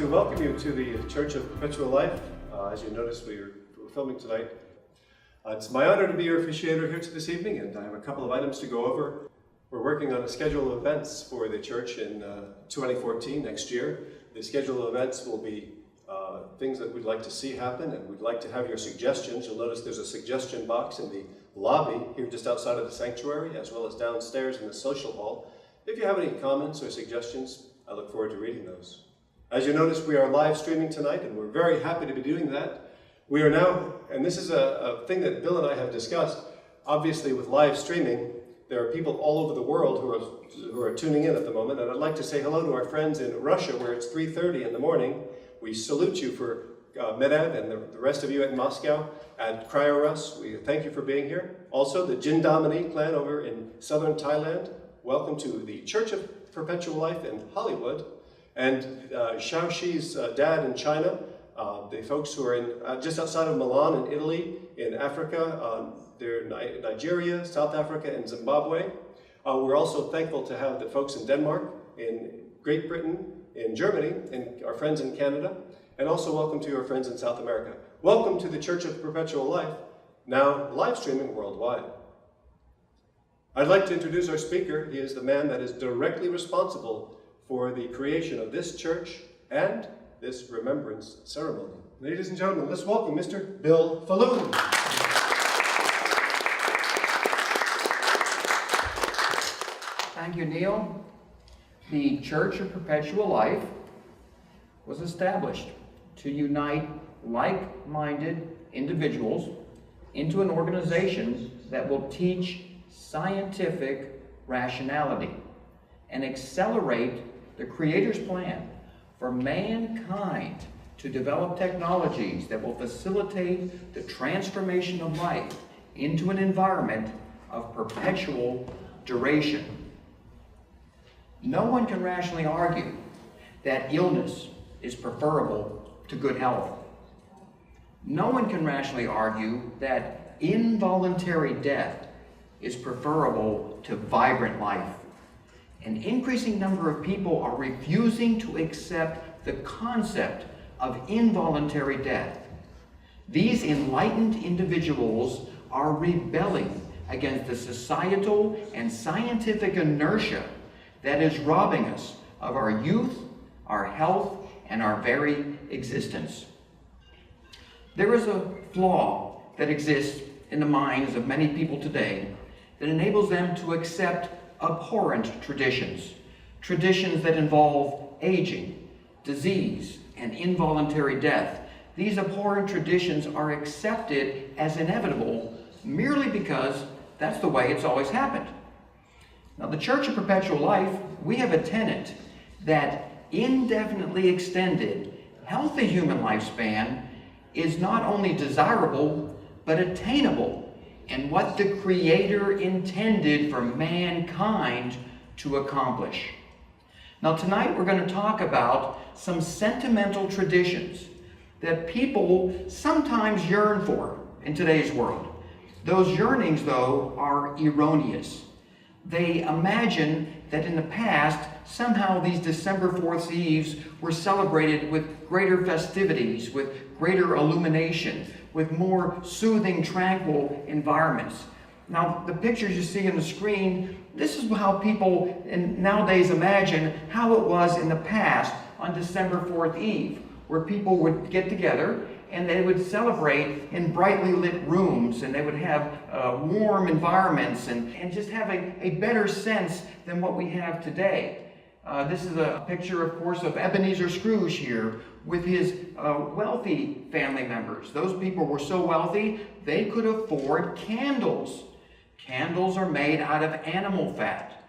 to welcome you to the Church of Perpetual Life. As you notice, we're filming tonight. It's my honor to be your officiator here this evening, and I have a couple of items to go over. We're working on a schedule of events for the church in 2014, next year. The schedule of events will be things that we'd like to see happen, and we'd like to have your suggestions. You'll notice there's a suggestion box in the lobby here just outside of the sanctuary, as well as downstairs in the social hall. If you have any comments or suggestions, I look forward to reading those. As you notice, we are live streaming tonight, and we're very happy to be doing that. We are now, and this is a thing that Bill and I have discussed, obviously with live streaming, there are people all over the world who are tuning in at the moment, and I'd like to say hello to our friends in Russia, where it's 3:30 in the morning. We salute you for Medav and the rest of you in Moscow, and Cryo-Rus. We thank you for being here. Also, the Jindamani clan over in southern Thailand, welcome to the Church of Perpetual Life in Hollywood. And Xiaoxi's dad in China, the folks who are in just outside of Milan in Italy, in Africa, they're in Nigeria, South Africa, and Zimbabwe. We're also thankful to have the folks in Denmark, in Great Britain, in Germany, and our friends in Canada, and also welcome to our friends in South America. Welcome to the Church of Perpetual Life, now live streaming worldwide. I'd like to introduce our speaker. He is the man that is directly responsible for the creation of this church and this remembrance ceremony. Ladies and gentlemen, let's welcome Mr. Bill Falloon. Thank you, Neil. The Church of Perpetual Life was established to unite like-minded individuals into an organization that will teach scientific rationality and accelerate the Creator's plan for mankind to develop technologies that will facilitate the transformation of life into an environment of perpetual duration. No one can rationally argue that illness is preferable to good health. No one can rationally argue that involuntary death is preferable to vibrant life. An increasing number of people are refusing to accept the concept of involuntary death. These enlightened individuals are rebelling against the societal and scientific inertia that is robbing us of our youth, our health, and our very existence. There is a flaw that exists in the minds of many people today that enables them to accept abhorrent traditions, traditions that involve aging, disease, and involuntary death. These abhorrent traditions are accepted as inevitable merely because that's the way it's always happened. Now, the Church of Perpetual Life, we have a tenet that indefinitely extended, healthy human lifespan is not only desirable, but attainable, and what the Creator intended for mankind to accomplish. Now tonight we're going to talk about some sentimental traditions that people sometimes yearn for in today's world. Those yearnings, though, are erroneous. They imagine that in the past, somehow these December 4th Eves were celebrated with greater festivities, with greater illumination, with more soothing, tranquil environments. Now, the pictures you see on the screen, this is how people nowadays imagine how it was in the past on December 4th Eve, where people would get together and they would celebrate in brightly lit rooms, and they would have warm environments and just have a better sense than what we have today. This is a picture, of course, of Ebenezer Scrooge here with his wealthy family members. Those people were so wealthy, they could afford candles. Candles are made out of animal fat.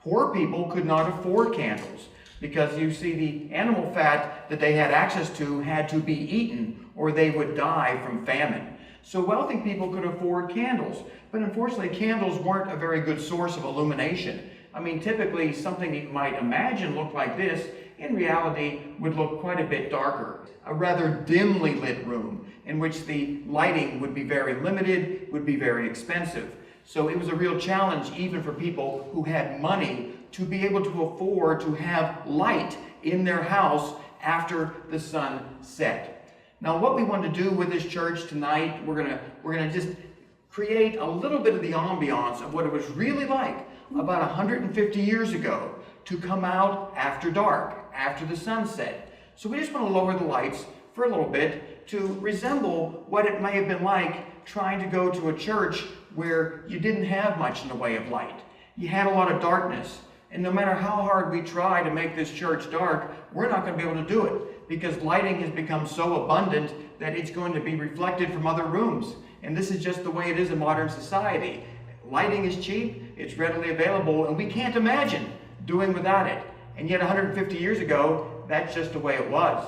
Poor people could not afford candles because, you see, the animal fat that they had access to had to be eaten or they would die from famine. So wealthy people could afford candles, but unfortunately candles weren't a very good source of illumination. I mean, typically something you might imagine looked like this, in reality would look quite a bit darker. A rather dimly lit room in which the lighting would be very limited, would be very expensive. So it was a real challenge even for people who had money to be able to afford to have light in their house after the sun set. Now, what we want to do with this church tonight, we're gonna just create a little bit of the ambiance of what it was really like about 150 years ago to come out after dark, after the sunset. So we just want to lower the lights for a little bit to resemble what it may have been like trying to go to a church where you didn't have much in the way of light. You had a lot of darkness. And no matter how hard we try to make this church dark, we're not going to be able to do it because lighting has become so abundant that it's going to be reflected from other rooms. And this is just the way it is in modern society. Lighting is cheap, it's readily available, and we can't imagine doing without it. And yet 150 years ago, that's just the way it was.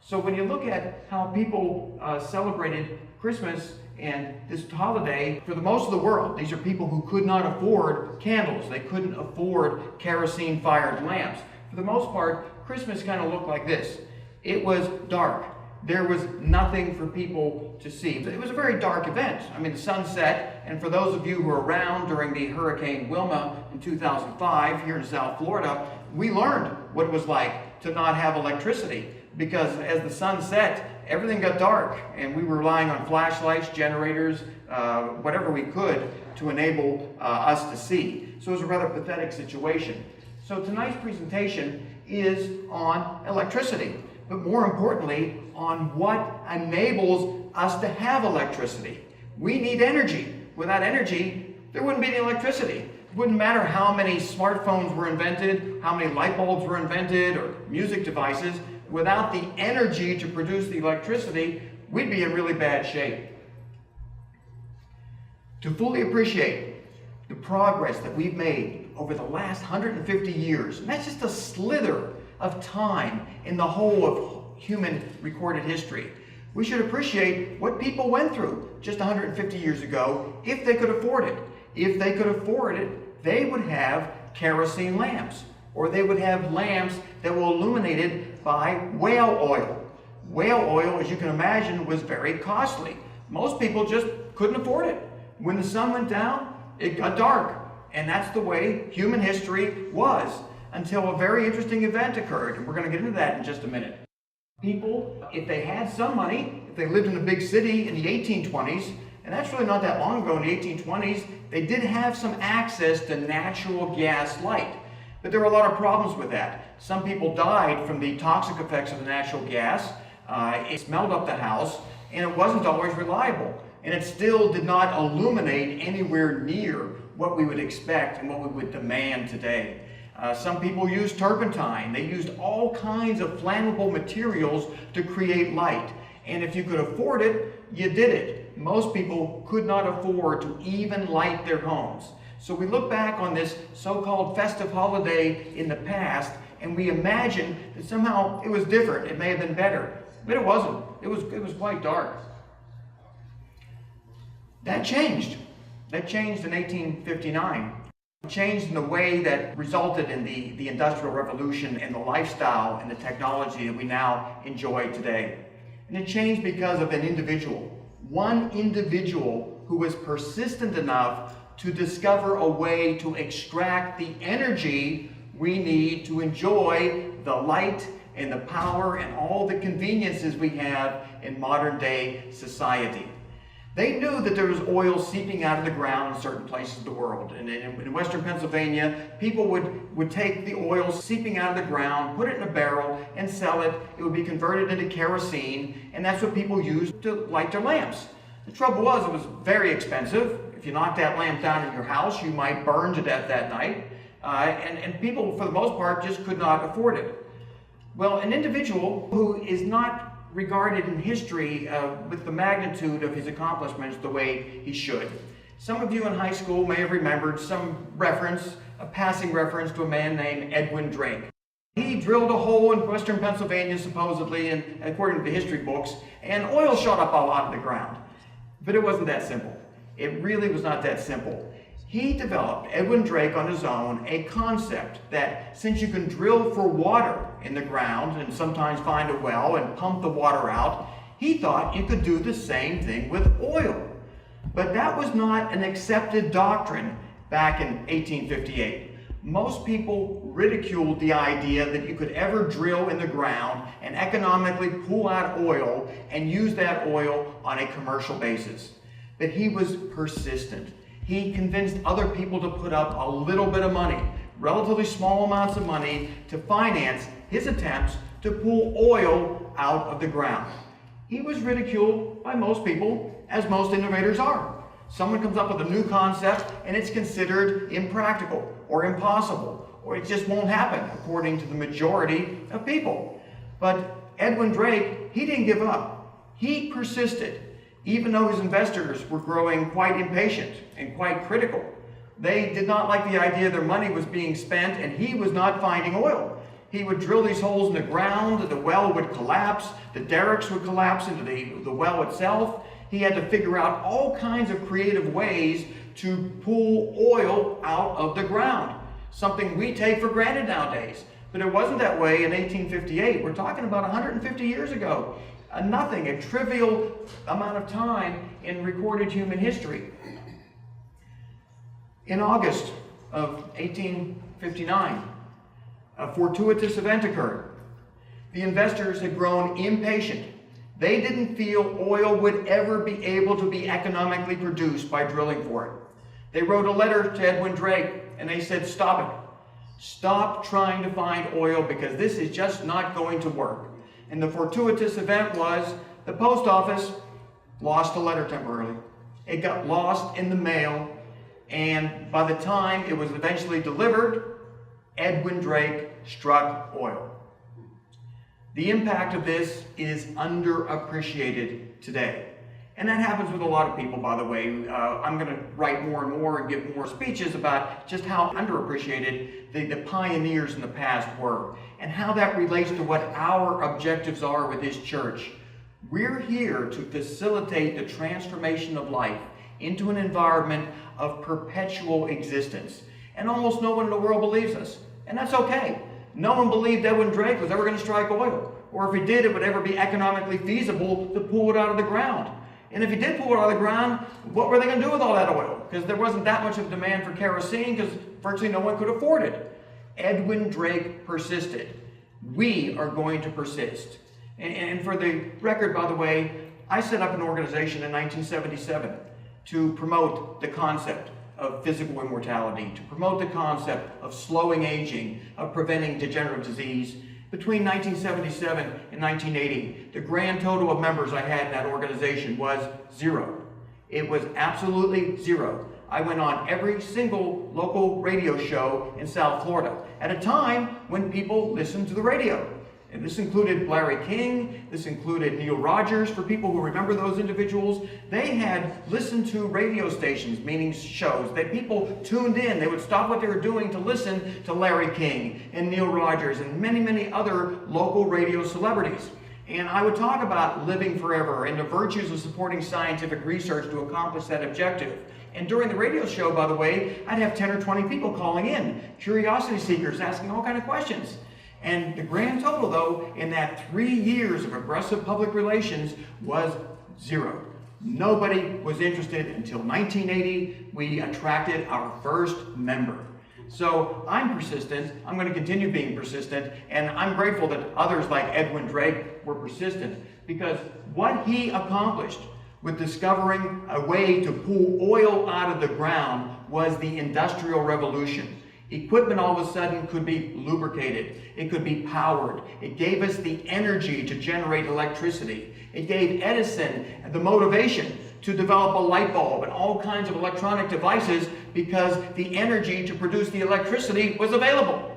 So when you look at how people celebrated Christmas and this holiday, for the most of the world, these are people who could not afford candles. They couldn't afford kerosene-fired lamps. For the most part, Christmas kind of looked like this. It was dark. There was nothing for people to see. It was a very dark event. I mean, the sun set, and for those of you who were around during the Hurricane Wilma in 2005 here in South Florida, we learned what it was like to not have electricity because as the sun set, everything got dark, and we were relying on flashlights, generators, whatever we could to enable us to see. So it was a rather pathetic situation. So tonight's presentation is on electricity, but more importantly, on what enables us to have electricity. We need energy. Without energy, there wouldn't be any electricity. It wouldn't matter how many smartphones were invented, how many light bulbs were invented, or music devices. Without the energy to produce the electricity, we'd be in really bad shape. To fully appreciate the progress that we've made over the last 150 years, and that's just a slither of time in the whole of human recorded history, we should appreciate what people went through just 150 years ago if they could afford it. If they could afford it, they would have kerosene lamps, or they would have lamps that were illuminated by whale oil. Whale oil, as you can imagine, was very costly. Most people just couldn't afford it. When the sun went down, it got dark. And that's the way human history was until a very interesting event occurred. And we're going to get into that in just a minute. People, if they had some money, if they lived in a big city in the 1820s, and that's really not that long ago in the 1820s, they did have some access to natural gas light. But there were a lot of problems with that. Some people died from the toxic effects of the natural gas. It smelled up the house, and it wasn't always reliable. And it still did not illuminate anywhere near what we would expect and what we would demand today. Some people used turpentine. They used all kinds of flammable materials to create light. And if you could afford it, you did it. Most people could not afford to even light their homes. So we look back on this so-called festive holiday in the past, and we imagine that somehow it was different. It may have been better, but it wasn't. It was quite dark. That changed. That changed in 1859. It changed in a way that resulted in the Industrial Revolution and the lifestyle and the technology that we now enjoy today. And it changed because of an individual. One individual who was persistent enough to discover a way to extract the energy we need to enjoy the light and the power and all the conveniences we have in modern day society. They knew that there was oil seeping out of the ground in certain places of the world. And in western Pennsylvania, people would take the oil seeping out of the ground, put it in a barrel, and sell it. It would be converted into kerosene, and that's what people used to light their lamps. The trouble was, it was very expensive. If you knocked that lamp down in your house, you might burn to death that night. And people, for the most part, just could not afford it. Well, an individual who is not regarded in history with the magnitude of his accomplishments the way he should. Some of you in high school may have remembered some reference, a passing reference to a man named Edwin Drake. He drilled a hole in western Pennsylvania, supposedly, and according to the history books, and oil shot up all out of the ground. But it wasn't that simple. It really was not that simple. He developed, Edwin Drake on his own, a concept that since you can drill for water in the ground and sometimes find a well and pump the water out, he thought you could do the same thing with oil. But that was not an accepted doctrine back in 1858. most people ridiculed the idea that you could ever drill in the ground and economically pull out oil and use that oil on a commercial basis. But he was persistent. He convinced other people to put up a little bit of money, relatively small amounts of money, to finance his attempts to pull oil out of the ground. He was ridiculed by most people, as most innovators are. Someone comes up with a new concept and it's considered impractical or impossible, or it just won't happen according to the majority of people. But Edwin Drake, he didn't give up. He persisted, even though his investors were growing quite impatient and quite critical. They did not like the idea their money was being spent and he was not finding oil. He would drill these holes in the ground, the well would collapse, the derricks would collapse into the well itself. He had to figure out all kinds of creative ways to pull oil out of the ground, something we take for granted nowadays. But it wasn't that way in 1858. We're talking about 150 years ago. Nothing, a trivial amount of time in recorded human history. In August of 1859, a fortuitous event occurred. The investors had grown impatient. They didn't feel oil would ever be able to be economically produced by drilling for it. They wrote a letter to Edwin Drake and they said, stop it. Stop trying to find oil because this is just not going to work. And the fortuitous event was the post office lost a letter temporarily. It got lost in the mail, and by the time it was eventually delivered, Edwin Drake struck oil. The impact of this is underappreciated today. And that happens with a lot of people, by the way. I'm going to write more and more and give more speeches about just how underappreciated the pioneers in the past were and how that relates to what our objectives are with this church. We're here to facilitate the transformation of life into an environment of perpetual existence. And almost no one in the world believes us. And that's okay. No one believed Edwin Drake was ever going to strike oil. Or if he did, it would ever be economically feasible to pull it out of the ground. And if he did pull it out of the ground, what were they going to do with all that oil? Because there wasn't that much of a demand for kerosene because virtually no one could afford it. Edwin Drake persisted. We are going to persist. And for the record, by the way, I set up an organization in 1977 to promote the concept of physical immortality, to promote the concept of slowing aging, of preventing degenerative disease. Between 1977 and 1980, the grand total of members I had in that organization was 0. It was absolutely 0. I went on every single local radio show in South Florida at a time when people listened to the radio. And this included Larry King, this included Neil Rogers, for people who remember those individuals. They had listened to radio stations, meaning shows, that people tuned in. They would stop what they were doing to listen to Larry King and Neil Rogers and many, many other local radio celebrities. And I would talk about living forever and the virtues of supporting scientific research to accomplish that objective. And during the radio show, by the way, I'd have 10 or 20 people calling in, curiosity seekers asking all kinds of questions. And the grand total, though, in that 3 years of aggressive public relations was 0. Nobody was interested until 1980. We attracted our first member. So I'm persistent. I'm going to continue being persistent. And I'm grateful that others like Edwin Drake were persistent, because what he accomplished with discovering a way to pull oil out of the ground was the Industrial Revolution. Equipment all of a sudden could be lubricated. It could be powered. It gave us the energy to generate electricity. It gave Edison the motivation to develop a light bulb and all kinds of electronic devices because the energy to produce the electricity was available.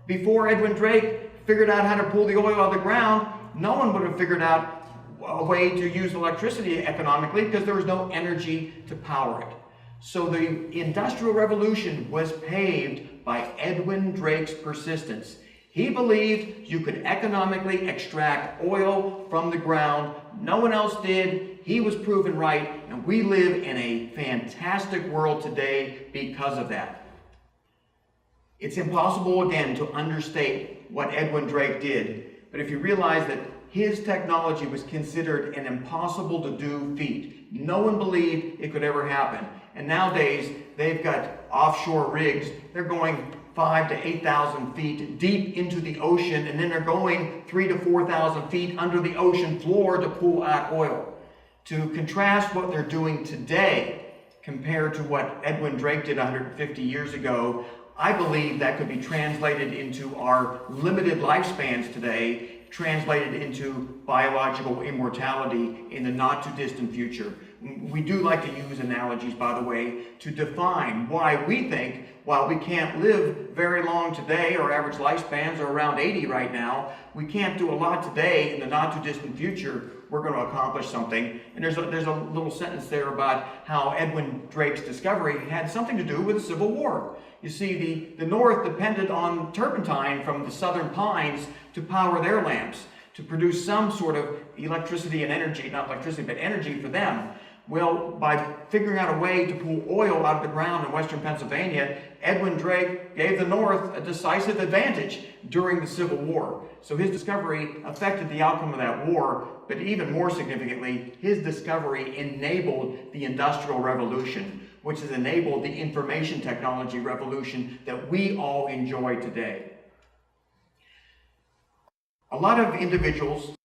Before Edwin Drake figured out how to pull the oil out of the ground, no one would have figured out a way to use electricity economically because there was no energy to power it. So the Industrial Revolution was paved by Edwin Drake's persistence. He believed you could economically extract oil from the ground. No one else did. He was proven right, and we live in a fantastic world today because of that. It's impossible, again, to understate what Edwin Drake did, but if you realize that his technology was considered an impossible to do feat. No one believed it could ever happen. And nowadays, they've got offshore rigs. They're going 5,000 to 8,000 feet deep into the ocean, and then they're going 3,000 to 4,000 feet under the ocean floor to pull out oil. To contrast what they're doing today compared to what Edwin Drake did 150 years ago, I believe that could be translated into our limited lifespans today, translated into biological immortality in the not too distant future. We do like to use analogies, by the way, to define why we think, while we can't live very long today, our average lifespans are around 80 right now, we can't do a lot today. In the not too distant future, we're going to accomplish something. And there's a little sentence there about how Edwin Drake's discovery had something to do with the Civil War. You see, the North depended on turpentine from the southern pines to power their lamps, to produce some sort of electricity and energy, not electricity, but energy for them. Well, by figuring out a way to pull oil out of the ground in western Pennsylvania, Edwin Drake gave the North a decisive advantage during the Civil War. So his discovery affected the outcome of that war, but even more significantly, his discovery enabled the Industrial Revolution, which has enabled the information technology revolution that we all enjoy today. A lot of individuals,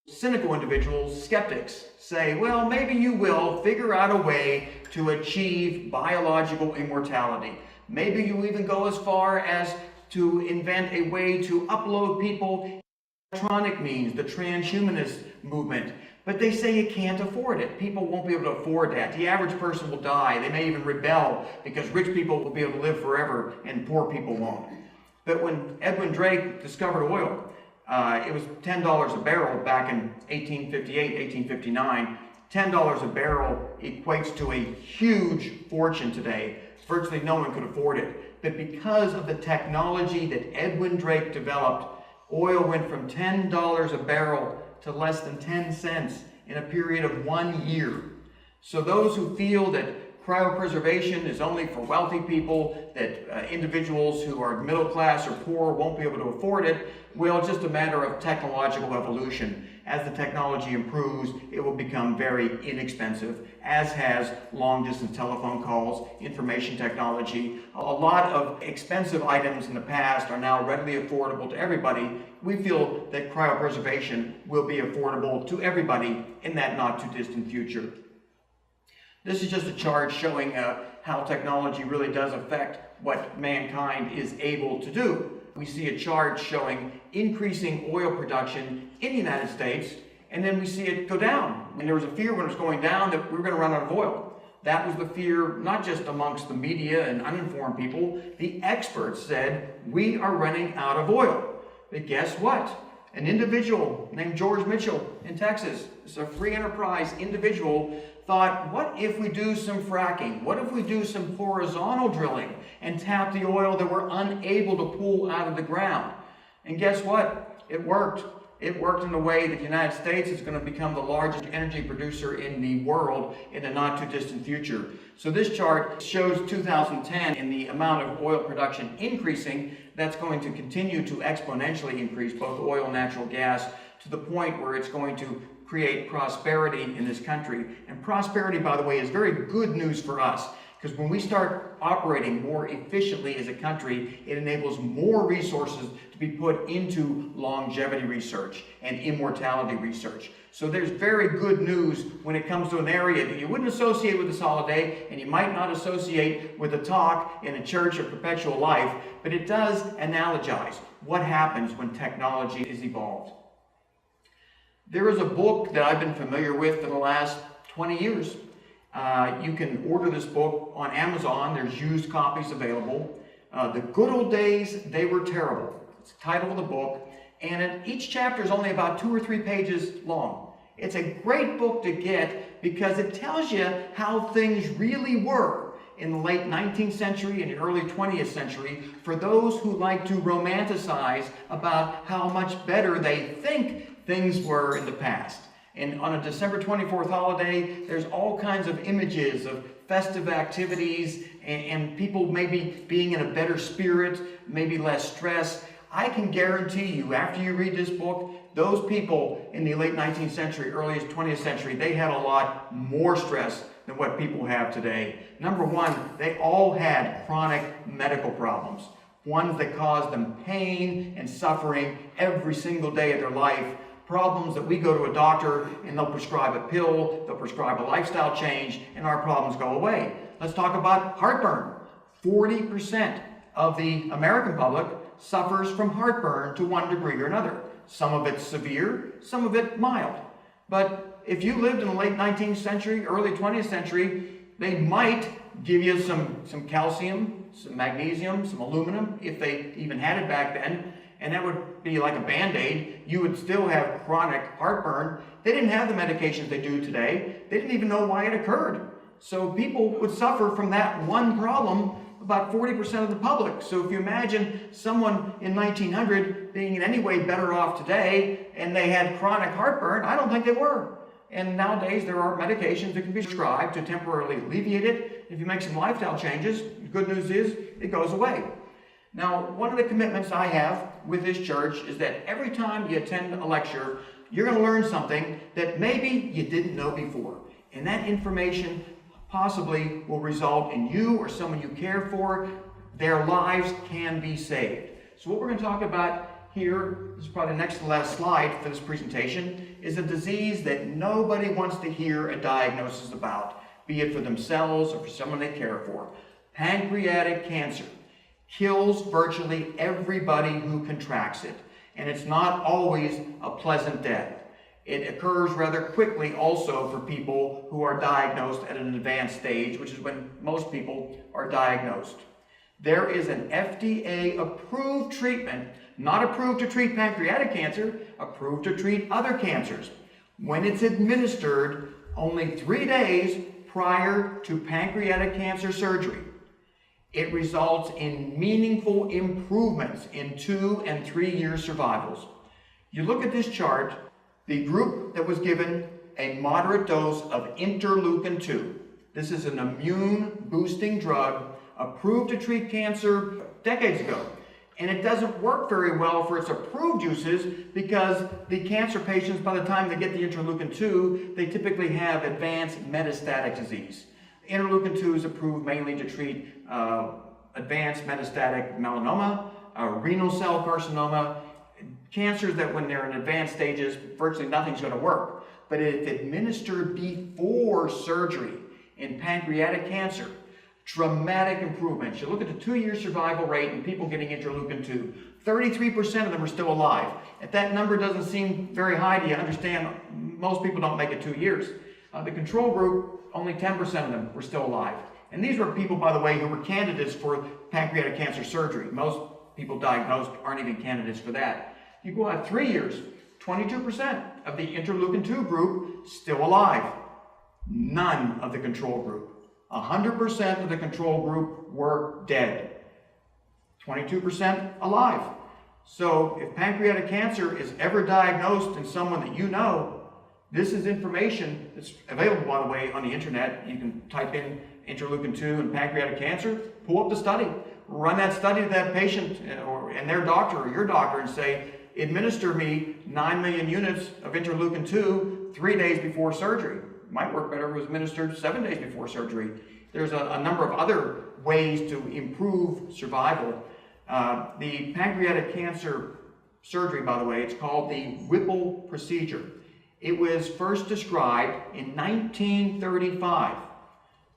cynical individuals, skeptics, say, well, maybe you will figure out a way to achieve biological immortality. Maybe you even go as far as to invent a way to upload people electronic means, the transhumanist movement. But they say you can't afford it. People won't be able to afford that. The average person will die. They may even rebel because rich people will be able to live forever and poor people won't. But when Edwin Drake discovered oil, it was $10 a barrel back in 1858, 1859. $10 a barrel equates to a huge fortune today. Virtually no one could afford it. But because of the technology that Edwin Drake developed, oil went from $10 a barrel to less than 10 cents in a period of 1 year. So those who feel that cryopreservation is only for wealthy people, that individuals who are middle class or poor won't be able to afford it, well, it's just a matter of technological evolution. As the technology improves, it will become very inexpensive, as has long-distance telephone calls, information technology. A lot of expensive items in the past are now readily affordable to everybody. We feel that cryopreservation will be affordable to everybody in that not-too-distant future. This is just a chart showing how technology really does affect what mankind is able to do. We see a chart showing increasing oil production in the United States, and then we see it go down. And there was a fear when it was going down that we were going to run out of oil. That was the fear not just amongst the media and uninformed people. The experts said, we are running out of oil. But guess what? An individual named George Mitchell in Texas, it's a free enterprise individual, thought, what if we do some fracking? What if we do some horizontal drilling and tap the oil that we're unable to pull out of the ground? And guess what? It worked. It worked in a way that the United States is going to become the largest energy producer in the world in the not too distant future. So this chart shows 2010 and the amount of oil production increasing. That's going to continue to exponentially increase, both oil and natural gas, to the point where it's going to create prosperity in this country. And prosperity, by the way, is very good news for us, because when we start operating more efficiently as a country, it enables more resources to be put into longevity research and immortality research. So there's very good news when it comes to an area that you wouldn't associate with this holiday, and you might not associate with a talk in a church of perpetual life, but it does analogize what happens when technology is evolved. There is a book that I've been familiar with for the last 20 years. You can order this book on Amazon. There's used copies available. The Good Old Days, They Were Terrible. It's the title of the book. And each chapter is only about 2 or 3 pages long. It's a great book to get because it tells you how things really were in the late 19th century and the early 20th century for those who like to romanticize about how much better they think things were in the past. And on a December 24th holiday, there's all kinds of images of festive activities and people maybe being in a better spirit, maybe less stress. I can guarantee you, after you read this book, those people in the late 19th century, early 20th century, they had a lot more stress than what people have today. Number one, they all had chronic medical problems. ones that cause them pain and suffering every single day of their life, problems that we go to a doctor and they'll prescribe a pill, they'll prescribe a lifestyle change, and our problems go away. Let's talk about heartburn. 40% of the American public suffers from heartburn to one degree or another. Some of it severe, some of it mild. But if you lived in the late 19th century, early 20th century, they might give you some calcium, some magnesium, some aluminum, if they even had it back then, and that would be like a Band-Aid. You would still have chronic heartburn. They didn't have the medications they do today. They didn't even know why it occurred. So people would suffer from that one problem, about 40% of the public. So if you imagine someone in 1900 being in any way better off today, and they had chronic heartburn, I don't think they were. And nowadays there are medications that can be prescribed to temporarily alleviate it. If you make some lifestyle changes, the good news is it goes away. Now, one of the commitments I have with this church is that every time you attend a lecture, you're going to learn something that maybe you didn't know before. And that information possibly will result in you or someone you care for, their lives can be saved. So what we're going to talk about here, this is probably the next to last slide for this presentation, is a disease that nobody wants to hear a diagnosis about, be it for themselves or for someone they care for. Pancreatic cancer kills virtually everybody who contracts it, and it's not always a pleasant death. It occurs rather quickly also for people who are diagnosed at an advanced stage, which is when most people are diagnosed. There is an FDA-approved treatment, not approved to treat pancreatic cancer, approved to treat other cancers. When it's administered only 3 days prior to pancreatic cancer surgery, it results in meaningful improvements in 2 and 3 year survivals. You look at this chart, the group that was given a moderate dose of interleukin-2. This is an immune-boosting drug approved to treat cancer decades ago. And it doesn't work very well for its approved uses because the cancer patients, by the time they get the interleukin-2, they typically have advanced metastatic disease. Interleukin-2 is approved mainly to treat advanced metastatic melanoma, renal cell carcinoma, cancers that when they're in advanced stages, virtually nothing's going to work. But if administered before surgery in pancreatic cancer, dramatic improvements. You look at the 2 year survival rate in people getting interleukin-2, 33% of them are still alive. If that number doesn't seem very high to you, understand most people don't make it 2 years. The control group, only 10% of them were still alive. And these were people, by the way, who were candidates for pancreatic cancer surgery. Most people diagnosed aren't even candidates for that. You go out 3 years, 22% of the interleukin-2 group still alive. None of the control group. 100% of the control group were dead. 22% alive. So if pancreatic cancer is ever diagnosed in someone that you know, this is information that's available, by the way, on the internet. You can type in interleukin-2 and pancreatic cancer, pull up the study, run that study to that patient and their doctor or your doctor and say, administer me 9 million units of interleukin-2 3 days before surgery. It might work better if it was administered 7 days before surgery. There's a number of other ways to improve survival. The pancreatic cancer surgery, by the way, it's called the Whipple procedure. It was first described in 1935,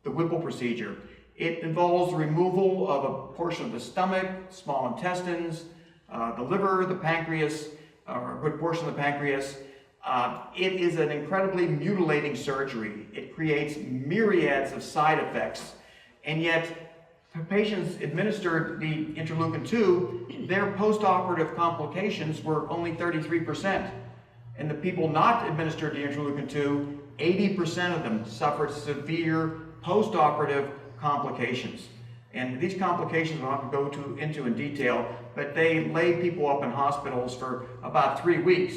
the Whipple procedure. It involves the removal of a portion of the stomach, small intestines, the liver, the pancreas, or a good portion of the pancreas. It is an incredibly mutilating surgery. It creates myriads of side effects, and yet patients administered the interleukin-2, their post-operative complications were only 33%. And the people not administered the interleukin-2, 80% of them suffered severe post-operative complications. And these complications we'll have to go into in detail, but they lay people up in hospitals for about 3 weeks.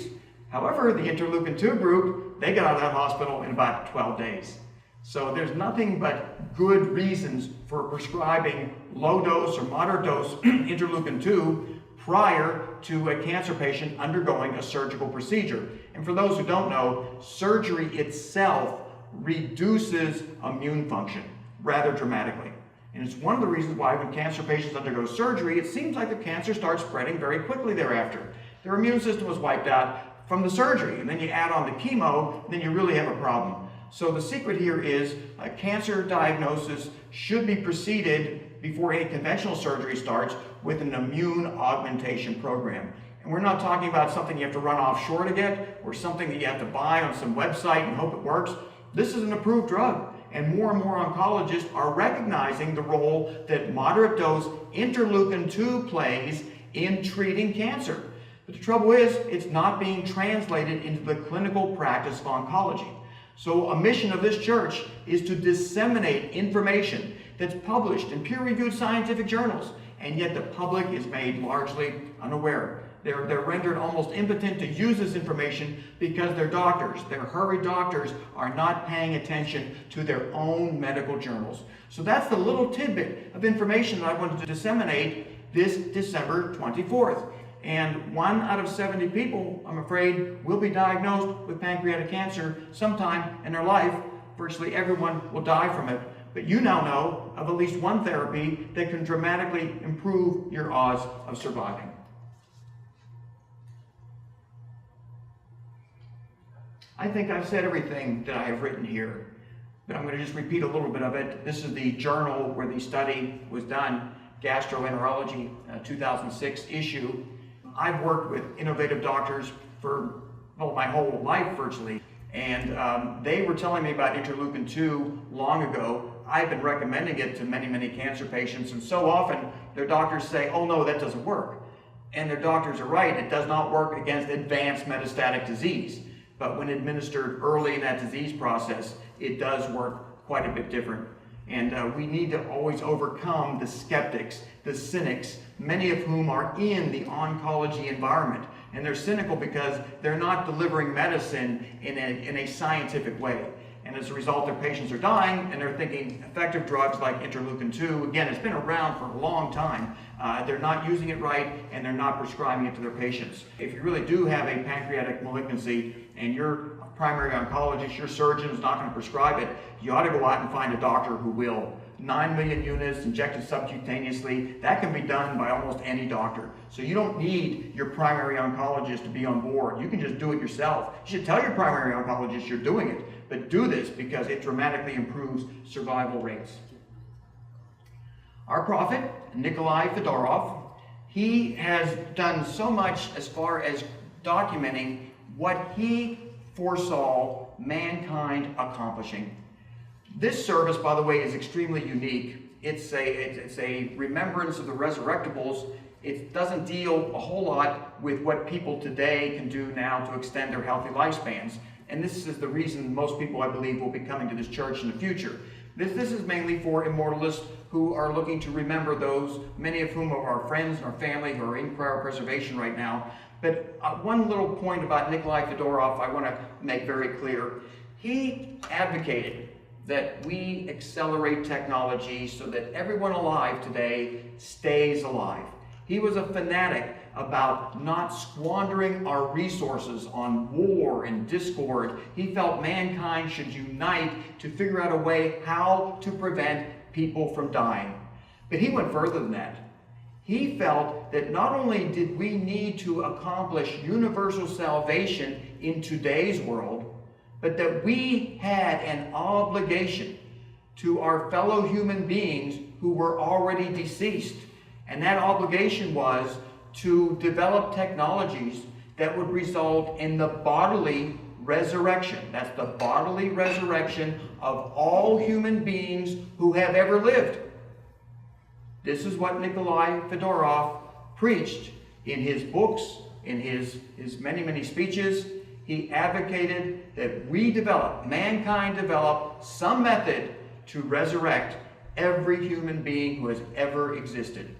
However, the interleukin-2 group, they got out of that hospital in about 12 days. So there's nothing but good reasons for prescribing low dose or moderate dose interleukin-2 prior to a cancer patient undergoing a surgical procedure. And for those who don't know, surgery itself reduces immune function rather dramatically. And it's one of the reasons why when cancer patients undergo surgery, it seems like the cancer starts spreading very quickly thereafter. Their immune system was wiped out from the surgery, and then you add on the chemo, then you really have a problem. So the secret here is a cancer diagnosis should be preceded before any conventional surgery starts with an immune augmentation program. And we're not talking about something you have to run offshore to get, or something that you have to buy on some website and hope it works. This is an approved drug, and more oncologists are recognizing the role that moderate dose interleukin-2 plays in treating cancer. But the trouble is, it's not being translated into the clinical practice of oncology. So a mission of this church is to disseminate information that's published in peer-reviewed scientific journals, and yet the public is made largely unaware. They're rendered almost impotent to use this information because their doctors, their hurried doctors, are not paying attention to their own medical journals. So that's the little tidbit of information that I wanted to disseminate this December 24th. And 1 out of 70 people, I'm afraid, will be diagnosed with pancreatic cancer sometime in their life. Virtually everyone will die from it. But you now know of at least one therapy that can dramatically improve your odds of surviving. I think I've said everything that I have written here, but I'm going to just repeat a little bit of it. This is the journal where the study was done, Gastroenterology, 2006 issue. I've worked with innovative doctors for my whole life virtually, and they were telling me about interleukin-2 long ago. I've been recommending it to many cancer patients, and so often their doctors say, oh no, that doesn't work. And their doctors are right, it does not work against advanced metastatic disease. But when administered early in that disease process, it does work quite a bit different. And we need to always overcome the skeptics, the cynics, many of whom are in the oncology environment. And they're cynical because they're not delivering medicine in a scientific way. And as a result, their patients are dying, and they're thinking effective drugs like interleukin-2, again, it's been around for a long time. They're not using it right, and they're not prescribing it to their patients. If you really do have a pancreatic malignancy, and your primary oncologist, your surgeon is not going to prescribe it, you ought to go out and find a doctor who will. 9 million units injected subcutaneously, that can be done by almost any doctor. So you don't need your primary oncologist to be on board. You can just do it yourself. You should tell your primary oncologist you're doing it, but do this because it dramatically improves survival rates. Our prophet, Nikolai Fedorov, he has done so much as far as documenting what he foresaw mankind accomplishing. This service, by the way, is extremely unique. It's a remembrance of the Resurrectables. It doesn't deal a whole lot with what people today can do now to extend their healthy lifespans. And this is the reason most people, I believe, will be coming to this church in the future. This is mainly for immortalists who are looking to remember those, many of whom are our friends and our family who are in cryopreservation right now. But one little point about Nikolai Fedorov I want to make very clear. He advocated that we accelerate technology so that everyone alive today stays alive. He was a fanatic about not squandering our resources on war and discord. He felt mankind should unite to figure out a way how to prevent people from dying. But he went further than that. He felt that not only did we need to accomplish universal salvation in today's world, but that we had an obligation to our fellow human beings who were already deceased. And that obligation was to develop technologies that would result in the bodily resurrection. That's the bodily resurrection of all human beings who have ever lived. This is what Nikolai Fedorov preached in his books, in his many speeches. He advocated that we develop, mankind develop some method to resurrect every human being who has ever existed.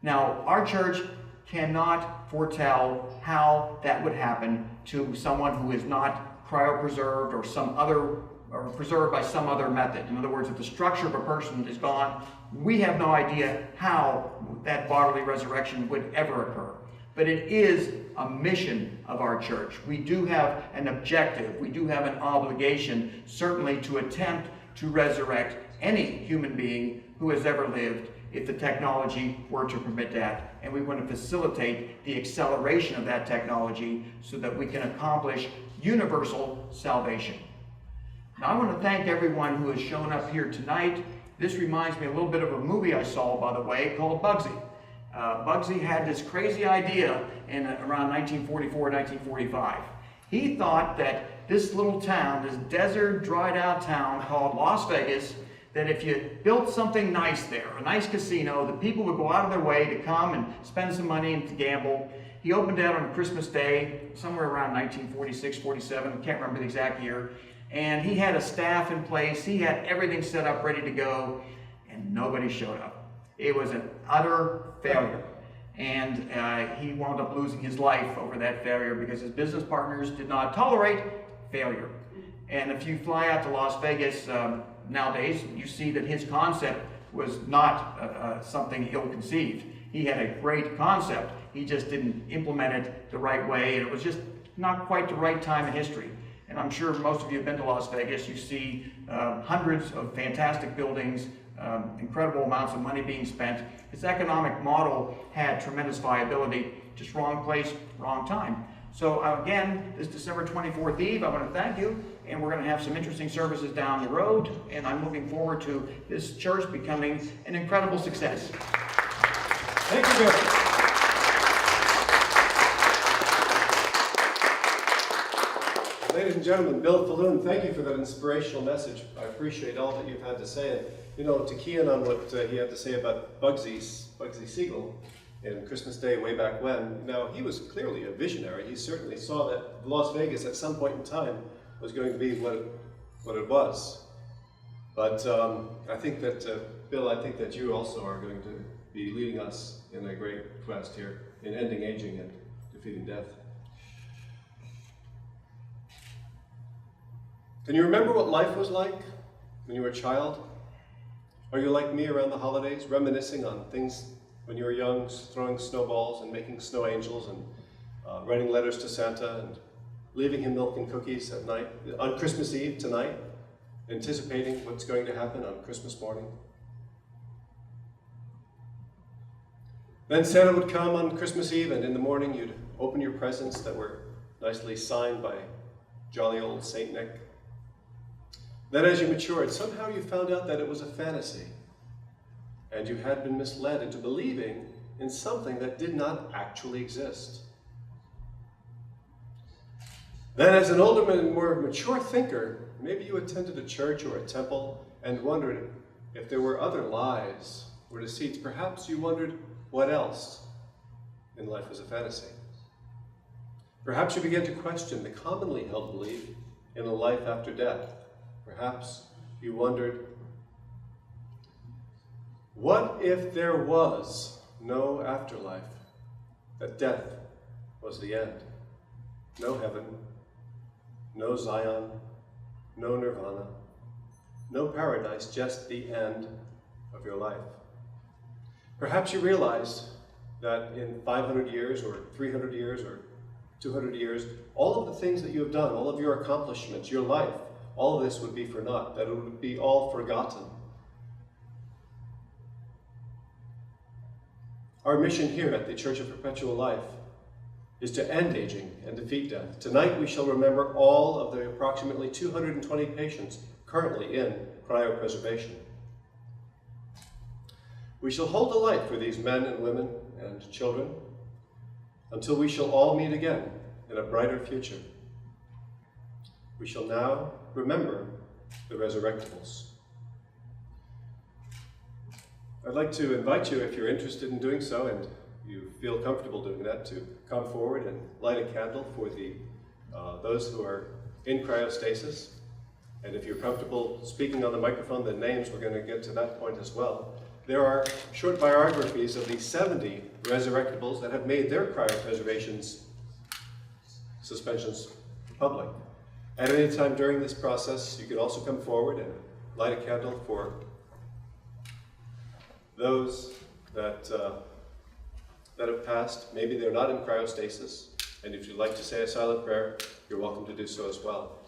Now, our church cannot foretell how that would happen to someone who is not cryopreserved or preserved by some other method. In other words, if the structure of a person is gone, we have no idea how that bodily resurrection would ever occur. But it is a mission of our church. We do have an objective. We do have an obligation, certainly, to attempt to resurrect any human being who has ever lived if the technology were to permit that. And we want to facilitate the acceleration of that technology so that we can accomplish universal salvation. Now, I want to thank everyone who has shown up here tonight. This reminds me a little bit of a movie I saw, by the way, called Bugsy. Bugsy had this crazy idea in around 1944, 1945. He thought that this little town, this desert, dried out town called Las Vegas, that if you built something nice there, a nice casino, the people would go out of their way to come and spend some money and to gamble. He opened that on Christmas Day, somewhere around 1946, 47, I can't remember the exact year. And he had a staff in place, he had everything set up, ready to go, and nobody showed up. It was an utter failure. And he wound up losing his life over that failure because his business partners did not tolerate failure. And if you fly out to Las Vegas nowadays, you see that his concept was not something ill-conceived. He had a great concept, he just didn't implement it the right way, and it was just not quite the right time in history. And I'm sure most of you have been to Las Vegas. You see hundreds of fantastic buildings, incredible amounts of money being spent. Its economic model had tremendous viability, just wrong place, wrong time. So again, this December 24th Eve, I want to thank you, and we're going to have some interesting services down the road, and I'm looking forward to this church becoming an incredible success. Thank you, Bill. Ladies and gentlemen, Bill Falloon, thank you for that inspirational message. I appreciate all that you've had to say. And, you know, to key in on what he had to say about Bugsy Siegel in Christmas Day way back when, now he was clearly a visionary. He certainly saw that Las Vegas at some point in time was going to be what it was. But I think that, Bill, I think that you also are going to be leading us in a great quest here in ending aging and defeating death. Can you remember what life was like when you were a child? Are you like me around the holidays, reminiscing on things when you were young, throwing snowballs and making snow angels and writing letters to Santa and leaving him milk and cookies at night, on Christmas Eve tonight, anticipating what's going to happen on Christmas morning? Then Santa would come on Christmas Eve, and in the morning you'd open your presents that were nicely signed by jolly old Saint Nick. Then as you matured, somehow you found out that it was a fantasy, and you had been misled into believing in something that did not actually exist. Then as an older and more mature thinker, maybe you attended a church or a temple and wondered if there were other lies or deceits. Perhaps you wondered what else in life was a fantasy. Perhaps you began to question the commonly held belief in a life after death. Perhaps you wondered, what if there was no afterlife? That death was the end. No heaven, no Zion, no nirvana, no paradise, just the end of your life. Perhaps you realized that in 500 years or 300 years or 200 years, all of the things that you have done, all of your accomplishments, your life, all of this would be for naught, that it would be all forgotten. Our mission here at the Church of Perpetual Life is to end aging and defeat death. Tonight we shall remember all of the approximately 220 patients currently in cryopreservation. We shall hold a light for these men and women and children until we shall all meet again in a brighter future. We shall now remember the Resurrectables. I'd like to invite you, if you're interested in doing so and you feel comfortable doing that, to come forward and light a candle for those who are in cryostasis. And if you're comfortable speaking on the microphone, the names, we're going to get to that point as well. There are short biographies of the 70 Resurrectables that have made their cryopreservation suspensions public. At any time during this process, you can also come forward and light a candle for those that have passed. Maybe they're not in cryostasis, and if you'd like to say a silent prayer, you're welcome to do so as well.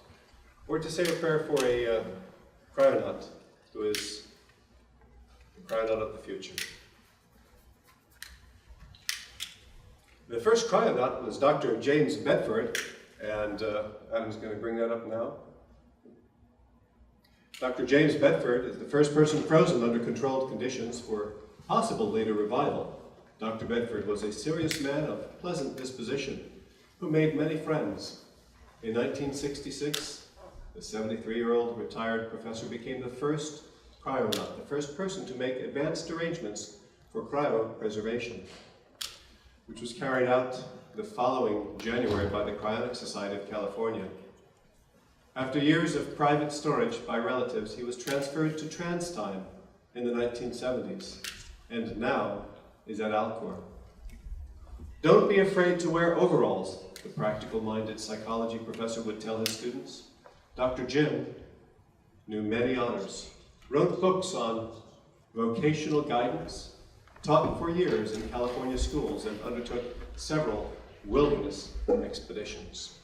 Or to say a prayer for a cryonaut who is cryonaut of the future. The first cryonaut was Dr. James Bedford, and Adam's going to bring that up now. Dr. James Bedford is the first person frozen under controlled conditions for possible later revival. Dr. Bedford was a serious man of pleasant disposition who made many friends. In 1966, the 73-year-old retired professor became the first cryonaut, the first person to make advanced arrangements for cryopreservation, which was carried out the following January by the Cryonic Society of California. After years of private storage by relatives, he was transferred to TransTime in the 1970s, and now is at Alcor. Don't be afraid to wear overalls, the practical-minded psychology professor would tell his students. Dr. Jim knew many honors, wrote books on vocational guidance, taught for years in California schools, and undertook several wilderness expeditions.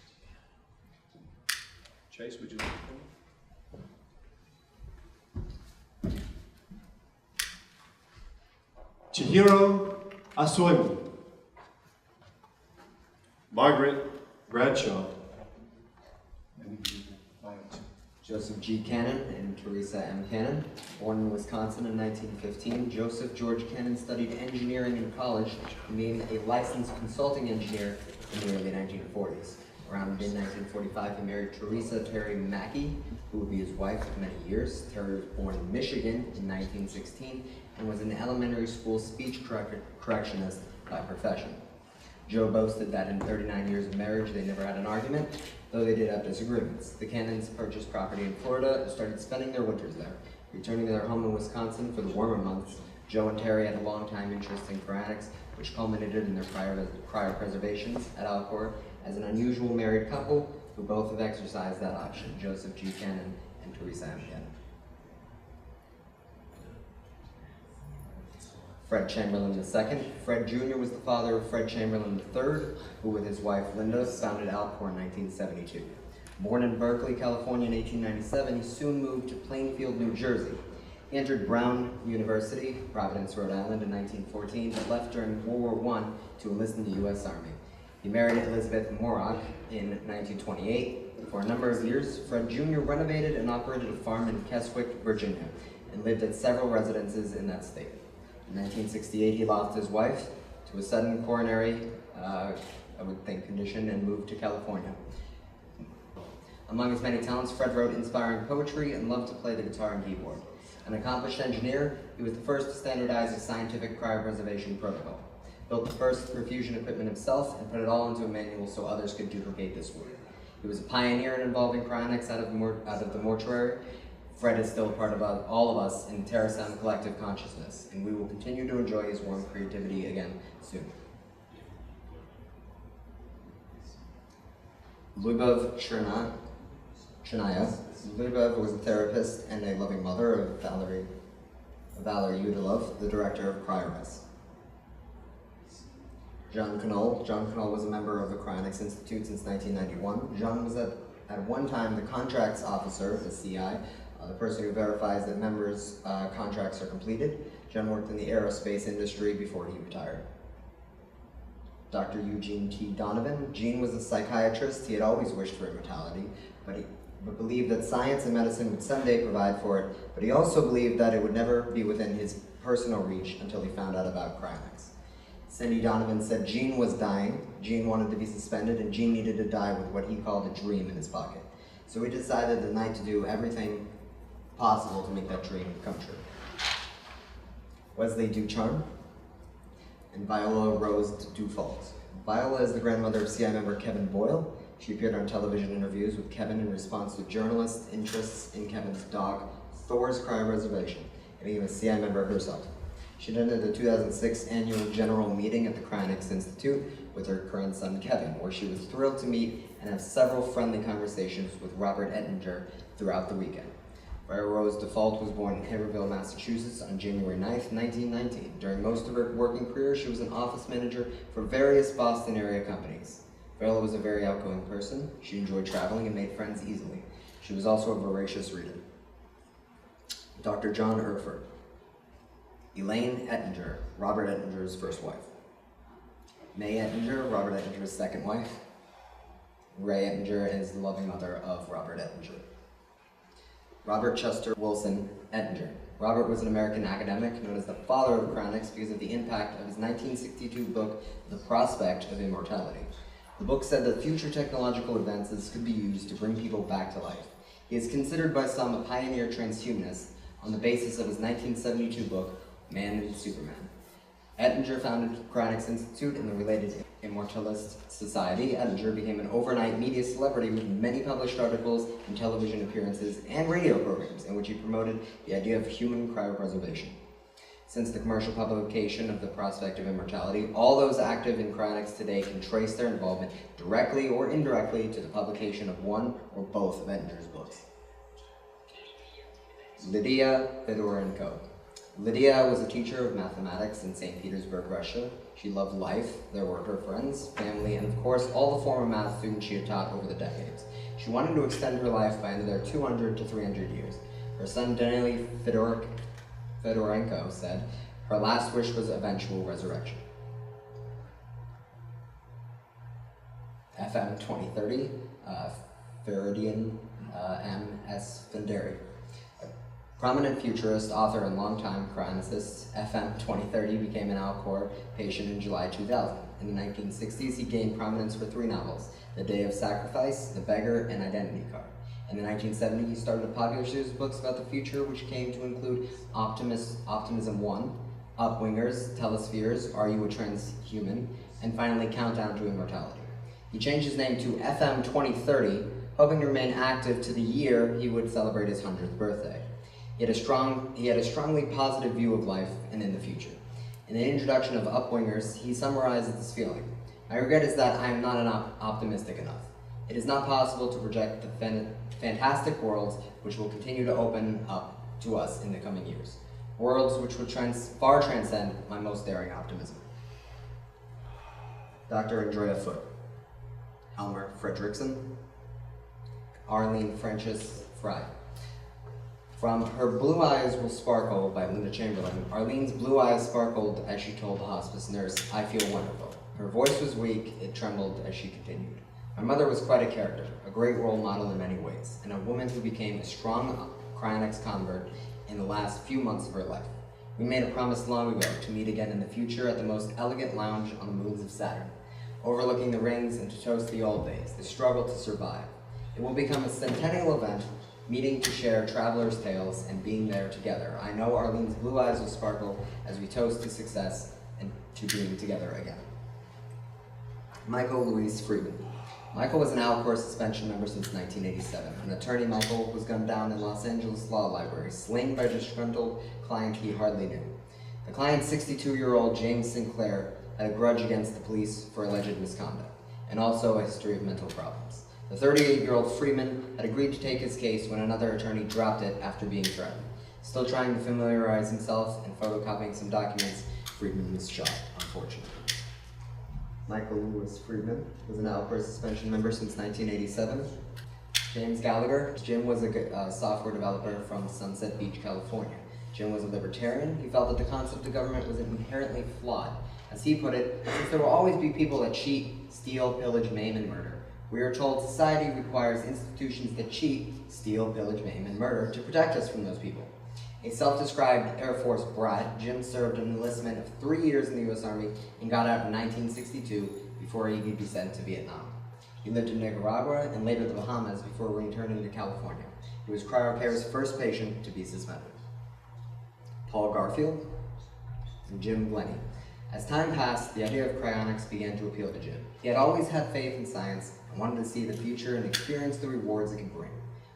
Chase, would you like to come? Chihiro Asoimu, Margaret Bradshaw, Joseph G. Cannon and Teresa M. Cannon. Born in Wisconsin in 1915, Joseph George Cannon studied engineering in college and became a licensed consulting engineer in the early 1940s. Around mid-1945, he married Teresa Terry Mackey, who would be his wife for many years. Terry was born in Michigan in 1916 and was an elementary school speech correctionist by profession. Joe boasted that in 39 years of marriage, they never had an argument, though they did have disagreements. The Cannons purchased property in Florida and started spending their winters there. Returning to their home in Wisconsin for the warmer months, Joe and Terry had a long-time interest in cryonics, which culminated in their cryopreservations at Alcor as an unusual married couple who both have exercised that option, Joseph G. Cannon and Teresa M. Cannon. Fred Chamberlain II. Fred Jr. was the father of Fred Chamberlain III, who with his wife Linda founded Alcor in 1972. Born in Berkeley, California in 1897, he soon moved to Plainfield, New Jersey. He entered Brown University, Providence, Rhode Island in 1914, but left during World War I to enlist in the U.S. Army. He married Elizabeth Morrock in 1928. For a number of years, Fred Jr. renovated and operated a farm in Keswick, Virginia, and lived at several residences in that state. In 1968, he lost his wife to a sudden coronary, condition and moved to California. Among his many talents, Fred wrote inspiring poetry and loved to play the guitar and keyboard. An accomplished engineer, he was the first to standardize a scientific cryopreservation protocol. Built the first perfusion equipment himself and put it all into a manual so others could duplicate this work. He was a pioneer in involving cryonics out of the mortuary. Fred is still a part of all of us in TerraSound collective consciousness, and we will continue to enjoy his warm creativity again soon. Lyubov Chernaya. Lyubov was a therapist and a loving mother of Valery Udilov, the director of CryoRes. John Knoll. John Knoll was a member of the Cryonics Institute since 1991. John was at one time the contracts officer, the CI, the person who verifies that members' contracts are completed. John worked in the aerospace industry before he retired. Dr. Eugene T. Donovan. Gene was a psychiatrist. He had always wished for immortality, but believed that science and medicine would someday provide for it, but he also believed that it would never be within his personal reach until he found out about cryonics. Cindy Donovan said Gene was dying, Gene wanted to be suspended, and Gene needed to die with what he called a dream in his pocket. So he decided the night to do everything possible to make that dream come true. Wesley Ducharme and Viola Rose Dufault. Viola is the grandmother of CI member Kevin Boyle. She appeared on television interviews with Kevin in response to journalists' interests in Kevin's dog, Thor's cryopreservation, and became a CI member herself. She attended the 2006 annual general meeting at the Cryonics Institute with her current son Kevin, where she was thrilled to meet and have several friendly conversations with Robert Ettinger throughout the weekend. Viola Rose Default was born in Haverhill, Massachusetts on January 9th, 1919. During most of her working career, she was an office manager for various Boston area companies. Viola was a very outgoing person. She enjoyed traveling and made friends easily. She was also a voracious reader. Dr. John Erfurt. Elaine Ettinger, Robert Ettinger's first wife. May Ettinger, Robert Ettinger's second wife. Ray Ettinger is the loving mother of Robert Ettinger. Robert Chester Wilson Ettinger. Robert was an American academic known as the father of cryonics because of the impact of his 1962 book, The Prospect of Immortality. The book said that future technological advances could be used to bring people back to life. He is considered by some a pioneer transhumanist on the basis of his 1972 book, Man and Superman. Ettinger founded Cryonics Institute and the related Immortalist Society. Ettinger became an overnight media celebrity with many published articles and television appearances and radio programs in which he promoted the idea of human cryopreservation. Since the commercial publication of The Prospect of Immortality, all those active in cryonics today can trace their involvement directly or indirectly to the publication of one or both of Ettinger's books. Lydia Fedorenko. Lydia was a teacher of mathematics in St. Petersburg, Russia. She loved life, there were her friends, family, and of course all the former math students she had taught over the decades. She wanted to extend her life by another 200 to 300 years. Her son Nikolai Fedorenko said her last wish was eventual resurrection. FM 2030, Feridian M.S. Fenderi. Prominent futurist, author, and longtime cryonicist, FM 2030 became an Alcor patient in July 2000. In the 1960s, he gained prominence for 3 novels, The Day of Sacrifice, The Beggar, and Identity Card. In the 1970s, he started a popular series of books about the future, which came to include Optimism 1, Upwingers, Telespheres, Are You a Transhuman, and finally Countdown to Immortality. He changed his name to FM 2030, hoping to remain active to the year he would celebrate his 100th birthday. He had a strongly positive view of life and in the future. In the introduction of Upwingers, he summarizes this feeling. My regret is that I am not optimistic enough. It is not possible to project the fantastic worlds which will continue to open up to us in the coming years. Worlds which would far transcend my most daring optimism. Dr. Andrea Foote. Elmer Fredrickson. Arlene Frances Fry. From Her Blue Eyes Will Sparkle by Linda Chamberlain, Arlene's blue eyes sparkled as she told the hospice nurse, I feel wonderful. Her voice was weak, it trembled as she continued. My mother was quite a character, a great role model in many ways, and a woman who became a strong cryonics convert in the last few months of her life. We made a promise long ago to meet again in the future at the most elegant lounge on the moons of Saturn, overlooking the rings and to toast the old days, the struggle to survive. It will become a centennial event, meeting to share travelers' tales and being there together. I know Arlene's blue eyes will sparkle as we toast to success and to being together again. Michael Louis Friedman. Michael was an Alcor suspension member since 1987. An attorney, Michael was gunned down in Los Angeles Law Library, slain by a disgruntled client he hardly knew. The client's 62-year-old James Sinclair had a grudge against the police for alleged misconduct, and also a history of mental problems. The 38-year-old Freeman had agreed to take his case when another attorney dropped it after being threatened. Still trying to familiarize himself and photocopying some documents, Freeman was shot, unfortunately. Michael Louis Friedman was an Alcor suspension member since 1987. James Gallagher. Jim was a software developer from Sunset Beach, California. Jim was a libertarian. He felt that the concept of government was inherently flawed. As he put it, since there will always be people that cheat, steal, pillage, maim, and murder, we are told society requires institutions that cheat, steal, pillage, maim, and murder to protect us from those people. A self-described Air Force brat, Jim served an enlistment of 3 years in the U.S. Army and got out in 1962 before he could be sent to Vietnam. He lived in Nicaragua and later the Bahamas before returning to California. He was CryoCare's first patient to be suspended. Paul Garfield and Jim Glennie. As time passed, the idea of cryonics began to appeal to Jim. He had always had faith in science and wanted to see the future and experience the rewards it could bring.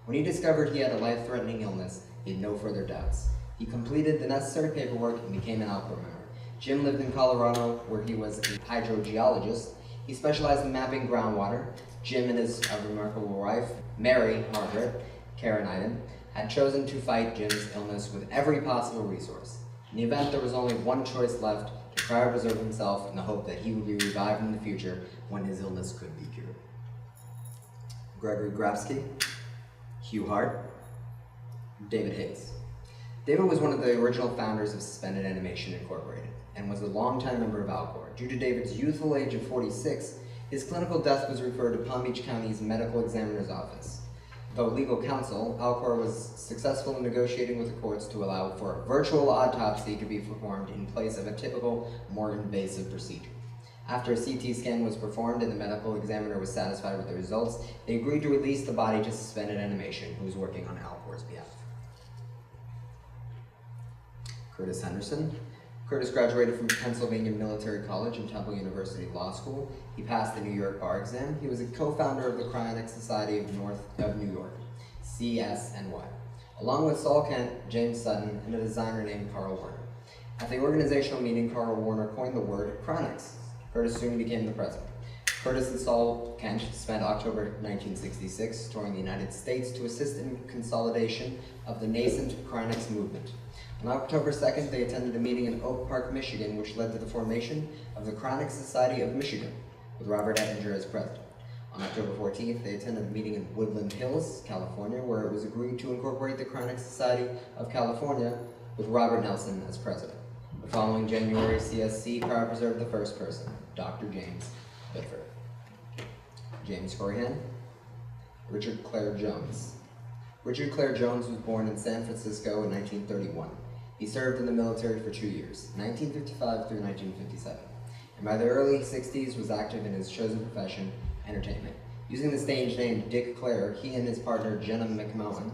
When he discovered he had a life-threatening illness, he had no further doubts. He completed the necessary paperwork and became an Alcor member. Jim lived in Colorado, where he was a hydrogeologist. He specialized in mapping groundwater. Jim and his remarkable wife, Mary Margaret Karen, had chosen to fight Jim's illness with every possible resource. In the event there was only one choice left, to cryopreserve himself in the hope that he would be revived in the future when his illness could be cured. Gregory Grabsky, Hugh Hart, David Hayes. David was one of the original founders of Suspended Animation Incorporated and was a longtime member of Alcor. Due to David's youthful age of 46, his clinical death was referred to Palm Beach County's medical examiner's office. Though legal counsel, Alcor was successful in negotiating with the courts to allow for a virtual autopsy to be performed in place of a typical, more invasive procedure. After a CT scan was performed and the medical examiner was satisfied with the results, they agreed to release the body to Suspended Animation, who was working on Alcor's behalf. Curtis Henderson. Curtis graduated from Pennsylvania Military College and Temple University Law School. He passed the New York bar exam. He was a co-founder of the Cryonic Society of New York, CSNY, along with Saul Kent, James Sutton, and a designer named Carl Warner. At the organizational meeting, Carl Warner coined the word cryonics. Curtis soon became the president. Curtis and Saul Kent spent October 1966 touring the United States to assist in consolidation of the nascent cryonics movement. On October 2nd, they attended a meeting in Oak Park, Michigan, which led to the formation of the Cryonic Society of Michigan, with Robert Ettinger as president. On October 14th, they attended a meeting in Woodland Hills, California, where it was agreed to incorporate the Cryonic Society of California, with Robert Nelson as president. The following January, CSC cryopreserved the first person, Dr. James Bedford. James Corrihan. Richard Clare Jones. Richard Clare Jones was born in San Francisco in 1931. He served in the military for 2 years, 1955 through 1957, and by the early 60s was active in his chosen profession, entertainment. Using the stage name Dick Clare, he and his partner Jenna McMahon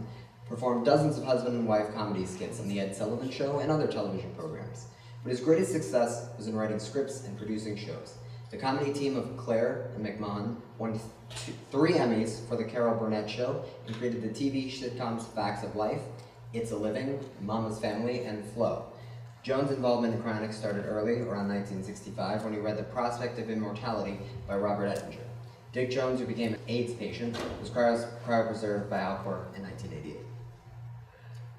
performed dozens of husband and wife comedy skits on The Ed Sullivan Show and other television programs. But his greatest success was in writing scripts and producing shows. The comedy team of Clare and McMahon won 3 Emmys for The Carol Burnett Show and created the TV sitcoms Facts of Life, It's a Living, Mama's Family, and Flow. Jones' involvement in cryonics started early, around 1965, when he read The Prospect of Immortality by Robert Ettinger. Dick Jones, who became an AIDS patient, was cryopreserved by Alcor in 1988.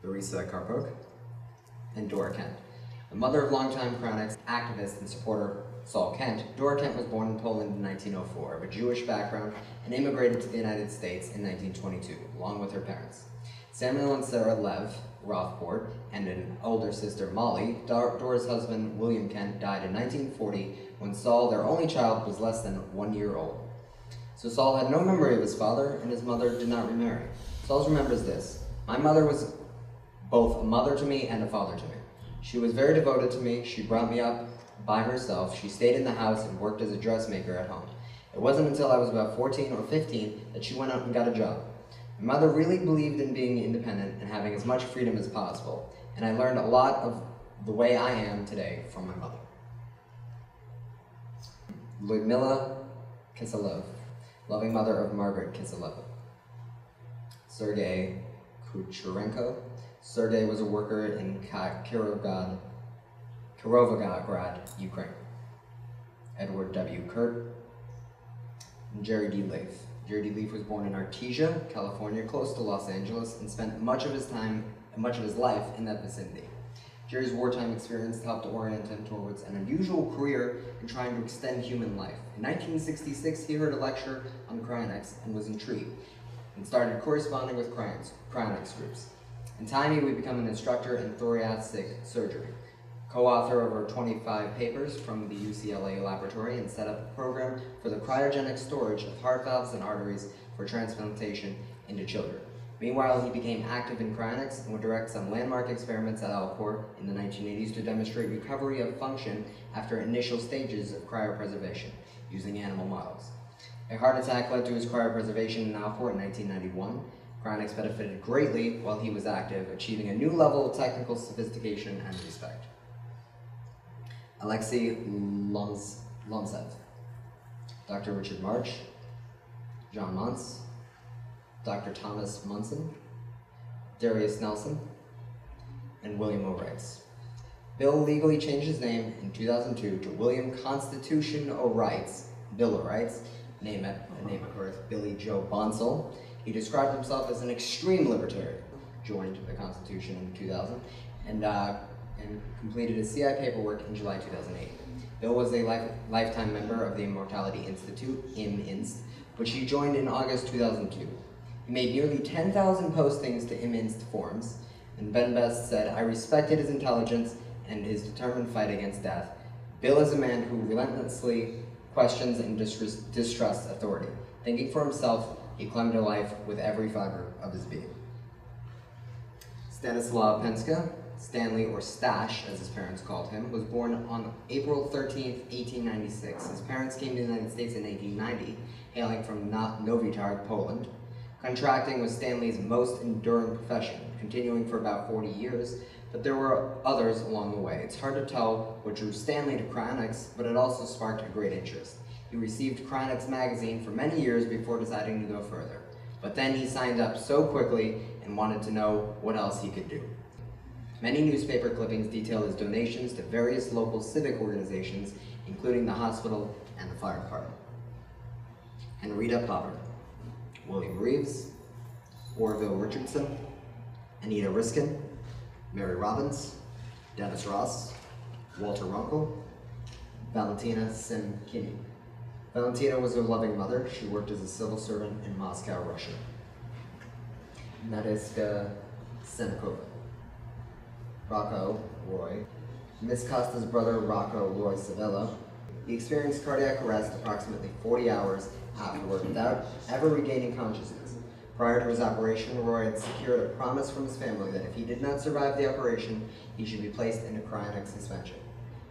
Larissa Karpuk and Dora Kent. The mother of longtime cryonics activist and supporter Saul Kent, Dora Kent was born in Poland in 1904, of a Jewish background, and immigrated to the United States in 1922, along with her parents. Samuel and Sarah Lev Rothport and an older sister, Molly, Dora's husband, William Kent, died in 1940 when Saul, their only child, was less than 1 year old. So Saul had no memory of his father, and his mother did not remarry. Saul remembers this: "My mother was both a mother to me and a father to me. She was very devoted to me. She brought me up by herself. She stayed in the house and worked as a dressmaker at home. It wasn't until I was about 14 or 15 that she went out and got a job. My mother really believed in being independent and having as much freedom as possible, and I learned a lot of the way I am today from my mother." Lyudmila Kiselov, loving mother of Margaret Kiseleva. Sergei Kucherenko. Sergei was a worker in Kirovograd, Ukraine. Edward W. Kurt. And Jerry D. Leaf. Jerry D. Leaf was born in Artesia, California, close to Los Angeles, and spent much of his life in that vicinity. Jerry's wartime experience helped orient him towards an unusual career in trying to extend human life. In 1966, he heard a lecture on cryonics and was intrigued, and started corresponding with cryonics groups. In time, he would become an instructor in thoracic surgery, co-author of over 25 papers from the UCLA laboratory, and set up a program for the cryogenic storage of heart valves and arteries for transplantation into children. Meanwhile, he became active in cryonics and would direct some landmark experiments at Alcor in the 1980s to demonstrate recovery of function after initial stages of cryopreservation using animal models. A heart attack led to his cryopreservation in Alcor in 1991. Cryonics benefited greatly while he was active, achieving a new level of technical sophistication and respect. Alexei Lomtsev, Dr. Richard March, John Montz, Dr. Thomas Munson, Darius Nelson, and William O'Rice. Bill legally changed his name in 2002 to William Constitution O'Rice, Bill O'Rice, a name of birth, Billy Joe Bonsall. He described himself as an extreme libertarian, joined the Constitution in 2000, and completed his CI paperwork in July 2008. Bill was a lifetime member of the Immortality Institute, IMINST, which he joined in August 2002. He made nearly 10,000 postings to IMINST forums, And Ben Best said, "I respected his intelligence and his determined fight against death. Bill is a man who relentlessly questions and distrusts authority. Thinking for himself, he clung to life with every fiber of his being." Stanislaw Penska, Stanley, or Stash, as his parents called him, was born on April 13th, 1896. His parents came to the United States in 1890, hailing from Novi Targ, Poland. Contracting was Stanley's most enduring profession, continuing for about 40 years, but there were others along the way. It's hard to tell what drew Stanley to cryonics, but it also sparked a great interest. He received Cryonics magazine for many years before deciding to go further. But then he signed up so quickly and wanted to know what else he could do. Many newspaper clippings detail his donations to various local civic organizations, including the hospital and the fire department. Henrietta Potter, William Reeves, Orville Richardson, Anita Riskin, Mary Robbins, Dennis Ross, Walter Runkle, Valentina Simkini. Valentina was a loving mother. She worked as a civil servant in Moscow, Russia. Nadeska Senakova, Rocco Roy, Miss Costa's brother Rocco Roy Savella. He experienced cardiac arrest approximately 40 hours afterward without ever regaining consciousness. Prior to his operation, Roy had secured a promise from his family that if he did not survive the operation, he should be placed into cryonic suspension.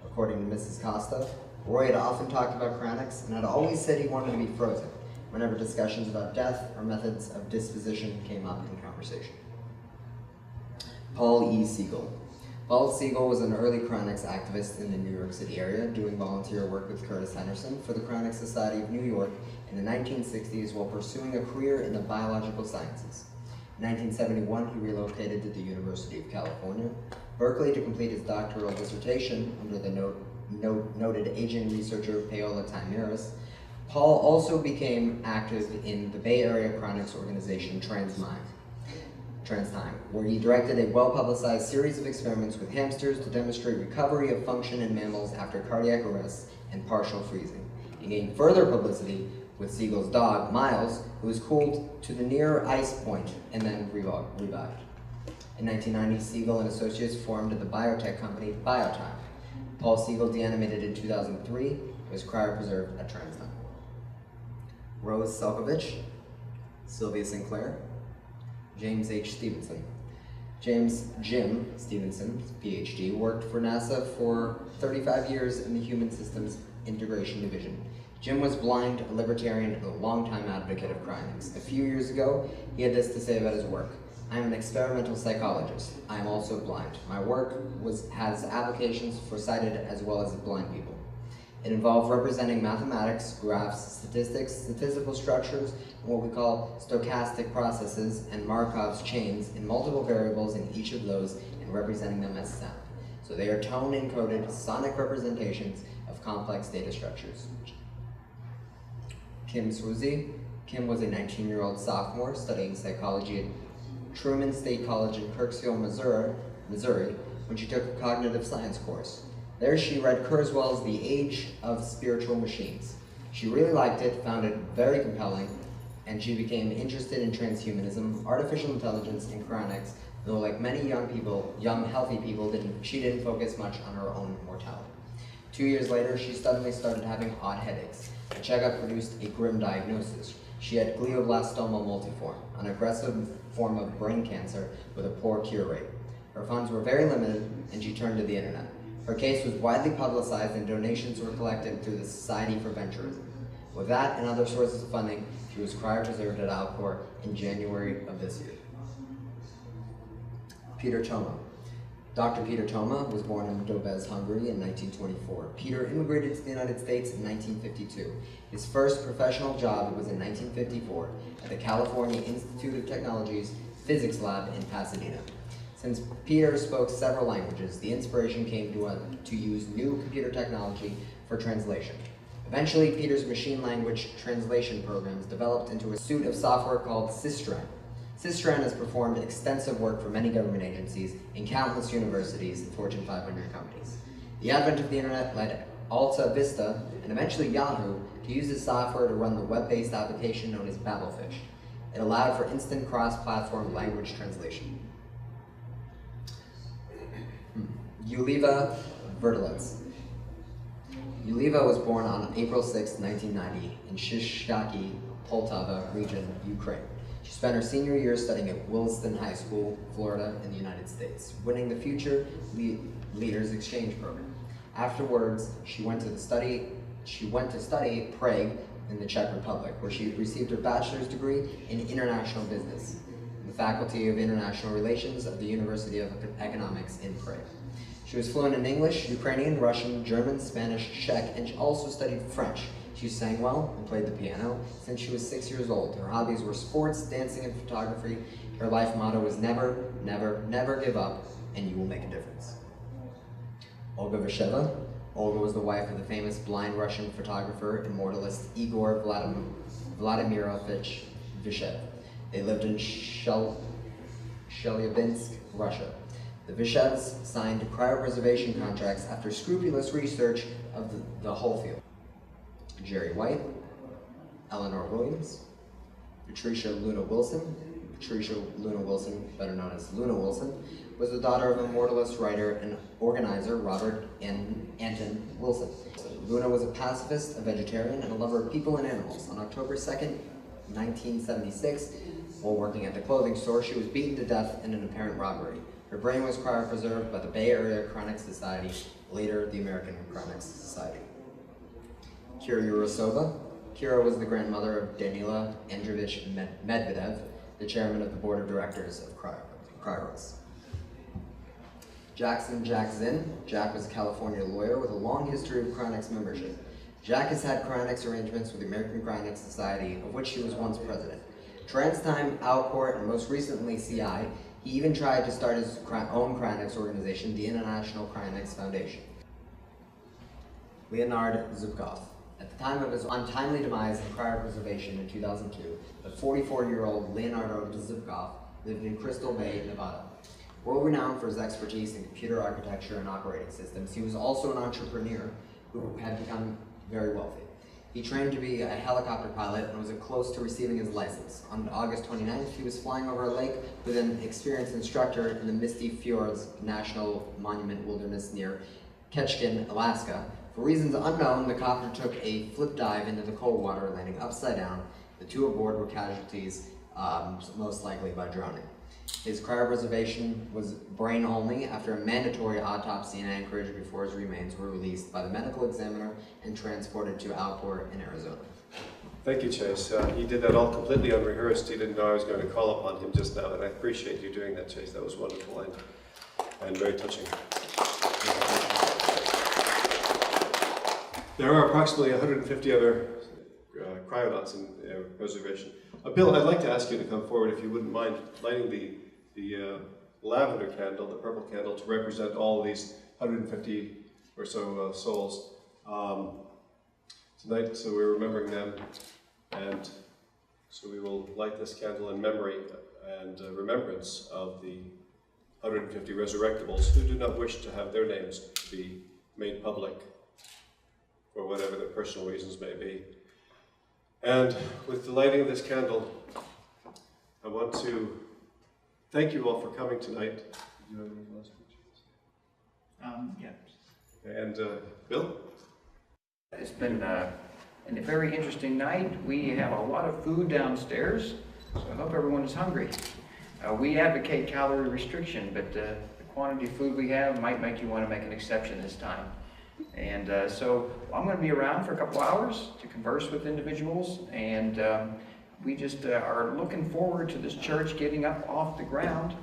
According to Mrs. Costa, Roy had often talked about cryonics and had always said he wanted to be frozen whenever discussions about death or methods of disposition came up in conversation. Paul E. Siegel. Paul Siegel was an early cryonics activist in the New York City area, doing volunteer work with Curtis Henderson for the Cryonic Society of New York in the 1960s while pursuing a career in the biological sciences. In 1971, he relocated to the University of California, Berkeley, to complete his doctoral dissertation under the noted aging researcher Paola Timiris. Paul also became active in the Bay Area cryonics organization TransTime, where he directed a well-publicized series of experiments with hamsters to demonstrate recovery of function in mammals after cardiac arrest and partial freezing. He gained further publicity with Siegel's dog, Miles, who was cooled to the near ice point and then revived. In 1990, Siegel and associates formed the biotech company Biotime. Paul Siegel deanimated in 2003, was cryopreserved at TransTime. Rose Selkovich, Sylvia Sinclair, James H. Stevenson. Jim Stevenson, PhD, worked for NASA for 35 years in the Human Systems Integration Division. Jim was blind, a libertarian, and a longtime advocate of cryonics. A few years ago, he had this to say about his work. "I am an experimental psychologist. I am also blind. My work has applications for sighted as well as blind people. It involved representing mathematics, graphs, statistics, statistical structures, and what we call stochastic processes and Markov's chains in multiple variables in each of those and representing them as sound. So they are tone-encoded sonic representations of complex data structures." Kim Swoosie. Kim was a 19-year-old sophomore studying psychology at Truman State College in Kirksville, Missouri, when she took a cognitive science course. There she read Kurzweil's The Age of Spiritual Machines. She really liked it, found it very compelling, and she became interested in transhumanism, artificial intelligence, and cryonics, though like many young healthy people, she didn't focus much on her own mortality. 2 years later, she suddenly started having odd headaches. A checkup produced a grim diagnosis. She had glioblastoma multiforme, an aggressive form of brain cancer with a poor cure rate. Her funds were very limited, and she turned to the internet. Her case was widely publicized and donations were collected through the Society for Venturism. With that and other sources of funding, she was cryopreserved at Alcor in January of this year. Peter Toma. Dr. Peter Toma was born in Dobez, Hungary in 1924. Peter immigrated to the United States in 1952. His first professional job was in 1954 at the California Institute of Technology's physics lab in Pasadena. Since Peter spoke several languages, the inspiration came to use new computer technology for translation. Eventually, Peter's machine language translation programs developed into a suite of software called Systran. Systran has performed extensive work for many government agencies and countless universities and Fortune 500 companies. The advent of the internet led Alta Vista, and eventually Yahoo, to use this software to run the web-based application known as Babelfish. It allowed for instant cross-platform language translation. Yuliva Verdelets. Yuliva was born on April 6, 1990 in Shishaki, Poltava region, Ukraine. She spent her senior year studying at Williston High School, Florida, in the United States, winning the Future Leaders Exchange Program. Afterwards, she went to study Prague in the Czech Republic, where she received her bachelor's degree in international business in the Faculty of International Relations of the University of Economics in Prague. She was fluent in English, Ukrainian, Russian, German, Spanish, Czech, and she also studied French. She sang well and played the piano since she was 6 years old. Her hobbies were sports, dancing, and photography. Her life motto was never, never, never give up, and you will make a difference. Olga Visheva. Olga was the wife of the famous blind Russian photographer and immortalist Igor Vladimirovich Vishev. They lived in Chelyabinsk, Russia. The Vishevs signed cryopreservation contracts after scrupulous research of the whole field. Jerry White, Eleanor Williams, Patricia Luna Wilson. Patricia Luna Wilson, better known as Luna Wilson, was the daughter of immortalist writer and organizer Robert Anton Wilson. Luna was a pacifist, a vegetarian, and a lover of people and animals. On October 2nd, 1976, while working at the clothing store, she was beaten to death in an apparent robbery. Her brain was cryopreserved by the Bay Area Cryonics Society, later the American Cryonics Society. Kira Yurosova. Kira was the grandmother of Danila Andreevich Medvedev, the chairman of the board of directors of Cryoros. Jackson Jack Zinn. Jack was a California lawyer with a long history of Cryonics membership. Jack has had Cryonics arrangements with the American Cryonics Society, of which he was once president. TransTime, Alcor, and most recently CI. He even tried to start his own Cryonics organization, the International Cryonics Foundation. Leonard Zubkov. At the time of his untimely demise in cryopreservation in 2002, the 44-year-old Leonardo Zubkov lived in Crystal Bay, Nevada. World-renowned for his expertise in computer architecture and operating systems, he was also an entrepreneur who had become very wealthy. He trained to be a helicopter pilot and was close to receiving his license. On August 29th, he was flying over a lake with an experienced instructor in the Misty Fjords National Monument Wilderness near Ketchikan, Alaska. For reasons unknown, the copter took a flip dive into the cold water, landing upside down. The two aboard were casualties, most likely by drowning. His cryopreservation was brain only after a mandatory autopsy in Anchorage before his remains were released by the medical examiner and transported to Alcor in Arizona. Thank you, Chase. He did that all completely unrehearsed. He didn't know I was going to call upon him just now, and I appreciate you doing that, Chase. That was wonderful and very touching. There are approximately 150 other cryonauts in preservation. Bill, I'd like to ask you to come forward, if you wouldn't mind, lighting the lavender candle, the purple candle, to represent all of these 150 or so souls tonight. So we're remembering them, and so we will light this candle in memory and remembrance of the 150 Resurrectables who do not wish to have their names be made public for whatever their personal reasons may be. And with the lighting of this candle, I want to thank you all for coming tonight. Do you have anything else to Yeah. And Bill? It's been a very interesting night. We have a lot of food downstairs, so I hope everyone is hungry. We advocate calorie restriction, but the quantity of food we have might make you want to make an exception this time. And so I'm going to be around for a couple hours to converse with individuals, and we just are looking forward to this church getting up off the ground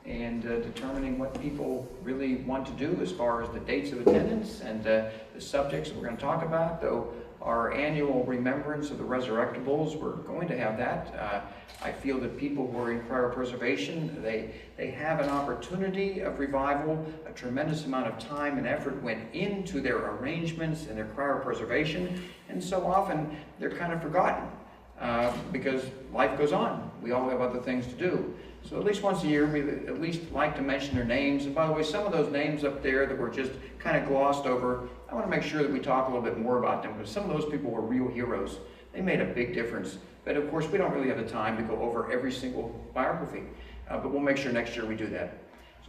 and determining what people really want to do as far as the dates of attendance and the subjects that we're going to talk about. Though our annual Remembrance of the Resurrectables, we're going to have that. I feel that people who are in cryopreservation, they have an opportunity of revival. A tremendous amount of time and effort went into their arrangements and their cryopreservation, and so often they're kind of forgotten because life goes on. We all have other things to do. So at least once a year, we at least like to mention their names. And by the way, some of those names up there that were just kind of glossed over, I want to make sure that we talk a little bit more about them, because some of those people were real heroes. They made a big difference. But of course, we don't really have the time to go over every single biography. But we'll make sure next year we do that.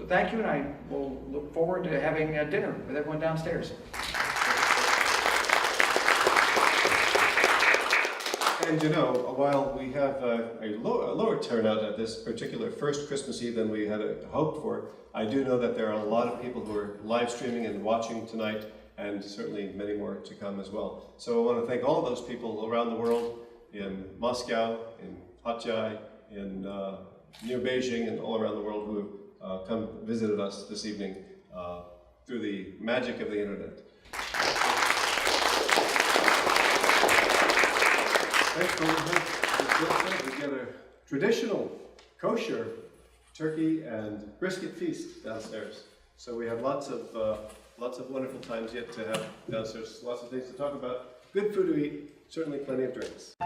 So thank you, and I will look forward to having dinner with everyone downstairs. And you know, while we have a lower turnout at this particular first Christmas Eve than we had hoped for, I do know that there are a lot of people who are live streaming and watching tonight, and certainly many more to come as well. So I want to thank all of those people around the world, in Moscow, in Hatay, in near Beijing, and all around the world who have come visited us this evening through the magic of the internet. Next we get a traditional kosher turkey and brisket feast downstairs. So we have lots of wonderful times yet to have downstairs. Lots of things to talk about. Good food to eat. Certainly plenty of drinks.